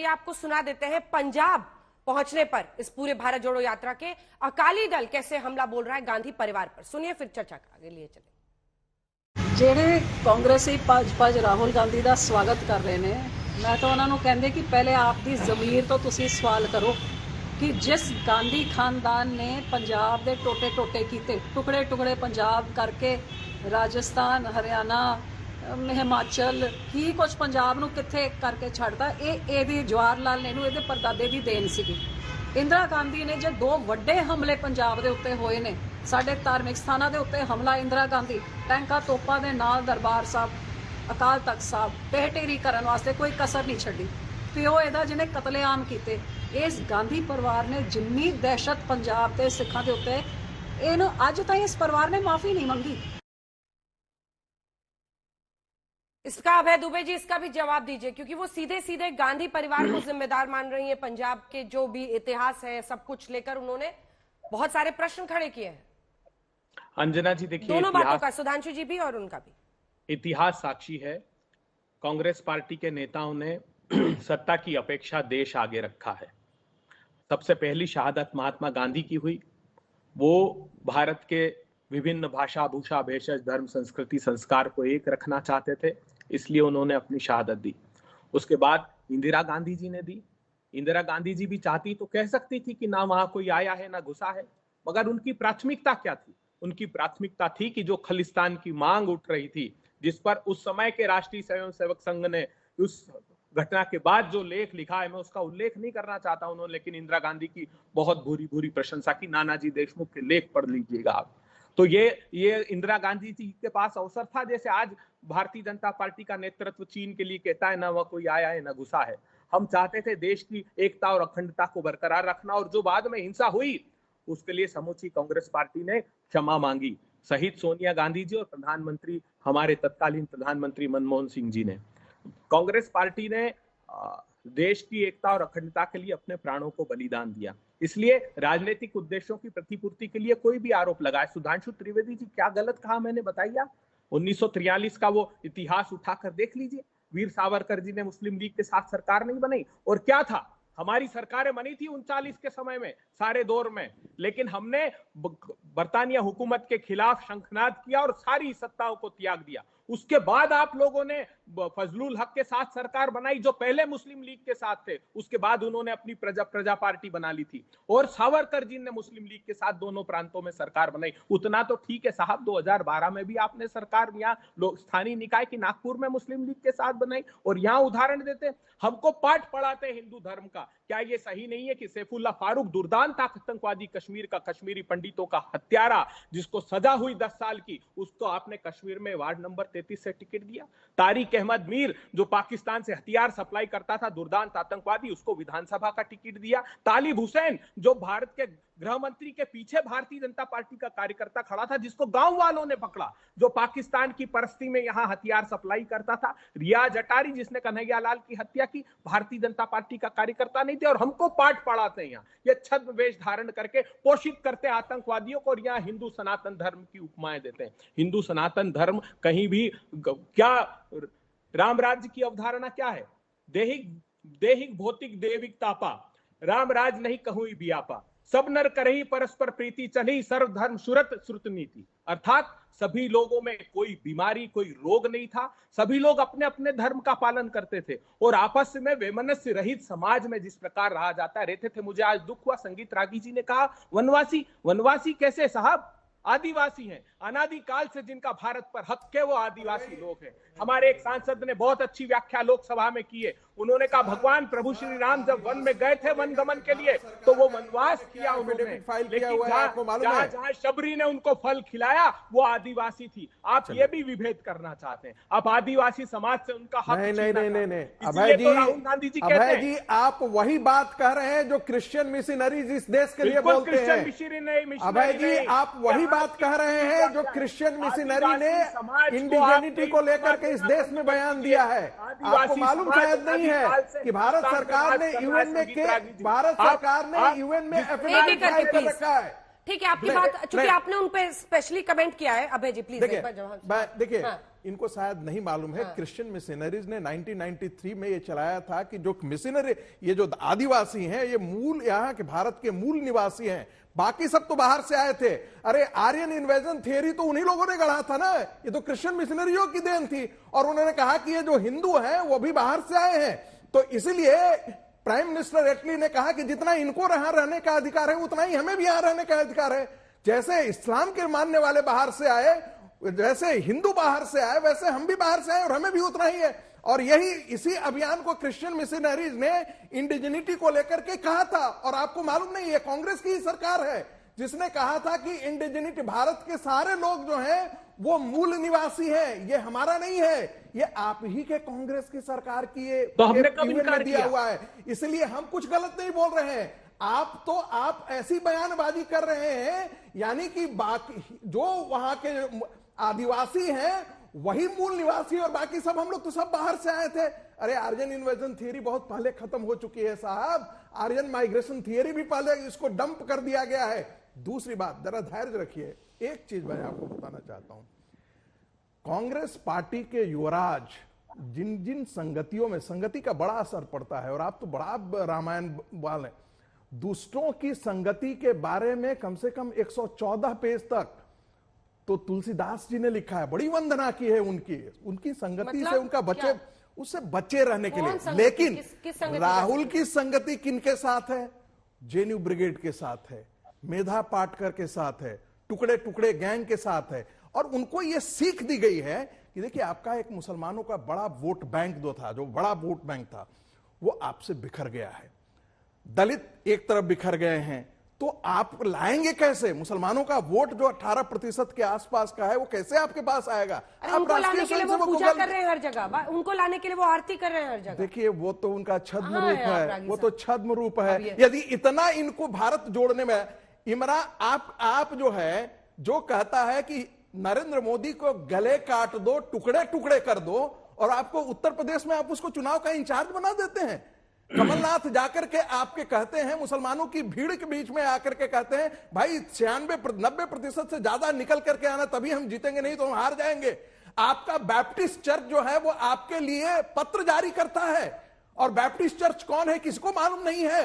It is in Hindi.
आपको सुना देते हैं पंजाब पहुंचने पर इस पूरे भारत जोड़ो यात्रा के अकाली दल कैसे हमला बोल रहा है गांधी परिवार पर। सुनिए फिर चर्चा आगे लिए चले। ਜਿਹੜੇ ਕਾਂਗਰਸੀ ਭਾਜਪਾ ਰਾਹੁਲ ਗਾਂਧੀ ਦਾ ਸਵਾਗਤ ਕਰ ਰਹੇ ਨੇ, ਮੈਂ ਤਾਂ ਉਹਨਾਂ ਨੂੰ ਕਹਿੰਦੇ ਕਿ ਪਹਿਲੇ ਆਪ ਦੀ ਜ਼ਮੀਰ ਤੋਂ ਤੁਸੀਂ ਸਵਾਲ ਕਰੋ ਕਿ ਜਿਸ ਗਾਂਧੀ ਖਾਨਦਾਨ ਨੇ ਪੰਜਾਬ ਦੇ ਟੋਟੇ ਕੀਤੇ, ਟੁਕੜੇ ਪੰਜਾਬ ਕਰਕੇ ਰਾਜਸਥਾਨ, ਹਰਿਆਣਾ, ਹਿਮਾਚਲ ਕੀ ਕੁਝ ਪੰਜਾਬ ਨੂੰ ਕਿੱਥੇ ਕਰਕੇ ਛੱਡਦਾ, ਇਹਦੀ ਜਵਾਹਰ ਲਾਲ ਨਹਿਰੂ ਇਹਦੇ ਪਰਦਾਦੇ ਦੀ ਦੇਣ ਸੀਗੀ। ਇੰਦਰਾ ਗਾਂਧੀ ਨੇ ਜੇ ਦੋ ਵੱਡੇ ਹਮਲੇ ਪੰਜਾਬ ਦੇ ਉੱਤੇ ਹੋਏ ਨੇ, ਸਾਡੇ ਧਾਰਮਿਕ ਸਥਾਨਾਂ ਦੇ ਉੱਤੇ ਹਮਲਾ ਇੰਦਰਾ ਗਾਂਧੀ ਟੈਂਕਾਂ ਤੋਪਾਂ ਦੇ ਨਾਲ ਦਰਬਾਰ ਸਾਹਿਬ, ਅਕਾਲ ਤਖਤ ਸਾਹਿਬ ਢੇਰੀ ਕਰਨ ਵਾਸਤੇ ਕੋਈ ਕਸਰ ਨਹੀਂ ਛੱਡੀ। ਪਿਓ ਇਹਦਾ ਜਿਹਨੇ ਕਤਲੇਆਮ ਕੀਤੇ, ਇਸ ਗਾਂਧੀ ਪਰਿਵਾਰ ਨੇ ਜਿੰਨੀ ਦਹਿਸ਼ਤ ਪੰਜਾਬ ਤੇ ਸਿੱਖਾਂ ਦੇ ਉੱਤੇ, ਇਹਨੂੰ ਅੱਜ ਤਾਈਂ ਇਸ ਪਰਿਵਾਰ ਨੇ ਮਾਫੀ नहीं ਮੰਗੀ। इसका अभय दुबे जी इसका भी जवाब दीजिए, क्योंकि वो सीधे सीधे गांधी परिवार को जिम्मेदार मान रही है। पंजाब के जो भी इतिहास है सब कुछ लेकर उन्होंने बहुत सारे प्रश्न खड़े किए हैं। अंजना जी देखिए, दोनों बातों का, सुधांशु जी भी और उनका भी इतिहास साक्षी है। कांग्रेस पार्टी के नेताओं ने सत्ता की अपेक्षा देश आगे रखा है। सबसे पहली शहादत महात्मा गांधी की हुई। वो भारत के विभिन्न भाषा, भूषा, भेषज, धर्म, संस्कृति, संस्कार को एक रखना चाहते थे, इसलिए उन्होंने अपनी शहादत दी। उसके बाद इंदिरा गांधी जी ने दी। इंदिरा गांधी जी भी चाहती तो कह सकती थी कि ना वहां कोई आया है ना घुसा है, मगर उनकी प्राथमिकता क्या थी? उनकी प्राथमिकता थी कि जो खलिस्तान की मांग उठ रही थी, जिस पर उस समय के राष्ट्रीय स्वयंसेवक संघ ने उस घटना के बाद जो लेख लिखा है, मैं उसका उल्लेख नहीं करना चाहता उन्होंने, लेकिन इंदिरा गांधी की बहुत बुरी प्रशंसा की। नानाजी देशमुख के लेख पढ़ लीजिएगा आप। तो ये इंदिरा गांधी जी के पास अवसर था, जैसे आज भारतीय जनता पार्टी का नेतृत्व चीन के लिए कहता है ना वह कोई आया है ना घुसा है। हम चाहते थे देश की एकता और अखंडता को बरकरार रखना, और जो बाद में हिंसा हुई उसके लिए समूची कांग्रेस पार्टी ने क्षमा मांगी, शहीद सोनिया गांधी जी और प्रधानमंत्री, हमारे तत्कालीन प्रधानमंत्री मनमोहन सिंह जी ने। कांग्रेस पार्टी ने देश की एकता और अखंडता के लिए अपने प्राणों को बलिदान दिया, इसलिए राजनीतिक उद्देश्यों की प्रतिपूर्ति के लिए कोई भी आरोप लगाए। सुधांशु त्रिवेदी जी क्या गलत कहा मैंने बताइए। 1943 का वो इतिहास उठाकर देख लीजिए। वीर सावरकर जी ने मुस्लिम लीग के साथ सरकार नहीं बनाई, और क्या था, हमारी सरकारें बनी थी 39 के समय में, सारे दौर में, लेकिन हमने बरतानिया हुकूमत के खिलाफ शंखनाद किया और सारी सत्ताओं को त्याग दिया। उसके बाद आप लोगों ने फजलुल हक के साथ सरकार बनाई, जो पहले मुस्लिम लीग के साथ थे। उसके बाद उन्होंने अपनी प्रजा पार्टी बना ली थी, और सावरकर जी ने मुस्लिम लीग के साथ दोनों प्रांतों में सरकार बनाई। उतना तो ठीक है साहब, 2012 में भी आपने सरकार यहाँ स्थानीय निकाय की नागपुर में मुस्लिम लीग के साथ बनाई, और यहाँ उदाहरण देते हमको पाठ पढ़ाते हिंदू धर्म का। क्या ये सही नहीं है कि सैफुल्ला फारूक दुर्दांत आतंकवादी कश्मीर का, कश्मीरी पंडितों का हत्यारा, जिसको सजा हुई 10 साल की, उसको आपने कश्मीर में वार्ड नंबर 33 से टिकट दिया। तारिक अहमद मीर जो पाकिस्तान से हथियार सप्लाई करता था, दुर्दांत आतंकवादी, उसको विधानसभा का टिकट दिया। तालिब हुसैन जो भारत के गृह मंत्री के पीछे भारतीय जनता पार्टी का कार्यकर्ता खड़ा था, जिसको गांव वालों ने पकड़ा, जो पाकिस्तान की परस्ती में यहां हथियार सप्लाई करता था। रियाज अटारी जिसने कन्हैया लाल की हत्या की, भारतीय जनता पार्टी का कार्यकर्ता नहीं थे, और हमको पाठ पढ़ाते हैं यहाँ। ये छद्म वेश धारण करके पोषित करते आतंकवादियों को, और यहाँ हिंदू सनातन धर्म की उपमाएं देते हैं। हिंदू सनातन धर्म कहीं भी क्या, राम राज्य की अवधारणा क्या है? देहिक भौतिक देविक तापा, राम राज नहीं कहूं भी आपा, सब नर करही परस्पर प्रीति, चली सर्व धर्म सुरत श्रुत नीति। अर्थात सभी लोगों में कोई बीमारी, कोई रोग नहीं था, सभी लोग अपने अपने धर्म का पालन करते थे, और आपस में वैमनस्य रहित समाज में जिस प्रकार रहा जाता रहते थे। मुझे आज दुख हुआ, संगीत रागी जी ने कहा वनवासी कैसे साहब? आदिवासी हैं, अनादि काल से जिनका भारत पर हक है वो आदिवासी लोग हैं। हमारे एक सांसद ने बहुत अच्छी व्याख्या लोकसभा में की है। उन्होंने कहा भगवान प्रभु श्री राम जब वन में गए थे वन गमन के लिए, तो वो वनवास किया उन्होंने, लेकिन जहाँ शबरी ने उनको फल खिलाया वो आदिवासी थी। आप ये भी विभेद करना चाहते हैं, आप आदिवासी समाज से उनका हक नहीं। अभय जी, राहुल गांधी जी कहते हैं, जी आप वही बात कह रहे हैं जो क्रिश्चियन मिशनरीज इस देश के लिए बोलते हैं। अभय जी आप वही बात कह रहे हैं जो क्रिश्चियन मिशनरी ने इंडिजेनिटी को लेकर के इस देश में बयान दिया है। आपको मालूम शायद नहीं है कि भारत सरकार ने यूएन में एफिडेविट फाइल कर रखा है। ठीक है, आपकी बात, चूंकि आपने उन पे स्पेशली कमेंट किया है। अभय जी प्लीज देखिए इनको शायद नहीं मालूम है, क्रिश्चियन मिशनरीज ने 1993 में ये चलाया था कि जो मिशनरी, ये जो आदिवासी हैं, ये मूल यहाँ के भारत के मूल निवासी हैं, बाकी सब तो बाहर से आए थे। अरे आर्यन इन्वेजन थियरी तो उन्हीं लोगों ने गढ़ा था ना, ये तो क्रिश्चियन मिशनरियों की देन थी। और उन्होंने कहा कि ये जो हिंदू हैं वो भी बाहर से आए हैं। तो इसलिए प्राइम मिनिस्टर एटली ने कहा कि जितना इनको यहां रहने का अधिकार है उतना ही हमें भी यहां रहने का अधिकार है। जैसे इस्लाम के मानने वाले बाहर से आए, जैसे हिंदू बाहर से आए, वैसे हम भी बाहर से आए और हमें भी उतना ही है। और यही इसी अभियान को क्रिश्चियन मिशनरीज ने इंडिजिनिटी को लेकर के कहा था। और आपको मालूम नहीं, ये कांग्रेस की ही सरकार है जिसने कहा था कि इंडिजिनिटी, भारत के सारे लोग जो हैं वो मूल निवासी हैं, ये हमारा नहीं है। ये आप ही के कांग्रेस की सरकार की ये तो हमने कब इनकार दिया किया हुआ है। इसलिए हम कुछ गलत नहीं बोल रहे हैं। आप ऐसी बयानबाजी कर रहे हैं यानी कि बाकी जो वहां के आदिवासी हैं वही मूल निवासी और बाकी सब हम लोग तो सब बाहर से आए थे। अरे आर्यन इन्वेजन थियरी बहुत पहले खत्म हो चुकी है साहब। आर्यन माइग्रेशन थियरी भी पहले इसको डंप कर दिया गया है। दूसरी बात, जरा धैर्य रखिए, एक चीज मैं आपको बताना चाहता हूं। कांग्रेस पार्टी के युवराज जिन जिन संगतियों में, संगति का बड़ा असर पड़ता है और आप तो बड़ा रामायण वाले, दुष्टों की संगति के बारे में कम से कम 114 पेज तक तो तुलसीदास जी ने लिखा है। बड़ी वंदना की है उनकी संगति से, उनका बचे, उससे बचे रहने के लिए। लेकिन किस राहुल की संगति किनके साथ है? जेएनयू ब्रिगेड के साथ है, मेधा पाटकर के साथ है, टुकड़े टुकड़े गैंग के साथ है। और उनको यह सीख दी गई है कि देखिए आपका एक मुसलमानों का बड़ा वोट बैंक जो बड़ा वोट बैंक था वो आपसे बिखर गया है। दलित एक तरफ बिखर गए हैं, तो आप लाएंगे कैसे? मुसलमानों का वोट जो 18% के आसपास का है वो कैसे आपके पास आएगा? उनको लाने के लिए वो पूजा कर रहे हैं हर जगह, उनको लाने के लिए वो आरती कर रहे हैं हर जगह। देखिए वो तो उनका छद्म रूप है, वो तो छद्म रूप है। यदि इतना इनको भारत जोड़ने में, इमरान आप जो है, जो कहता है कि नरेंद्र मोदी को गले काट दो, टुकड़े टुकड़े कर दो, और आपको उत्तर प्रदेश में आप उसको चुनाव का इंचार्ज बना देते हैं। कमलनाथ जाकर के आपके कहते हैं, मुसलमानों की भीड़ के बीच में आकर के कहते हैं भाई 96-90% से ज्यादा निकल करके आना, तभी हम जीतेंगे, नहीं तो हम हार जाएंगे। आपका बैप्टिस्ट चर्च जो है वो आपके लिए पत्र जारी करता है, और बैप्टिस्ट चर्च कौन है किसको मालूम नहीं है।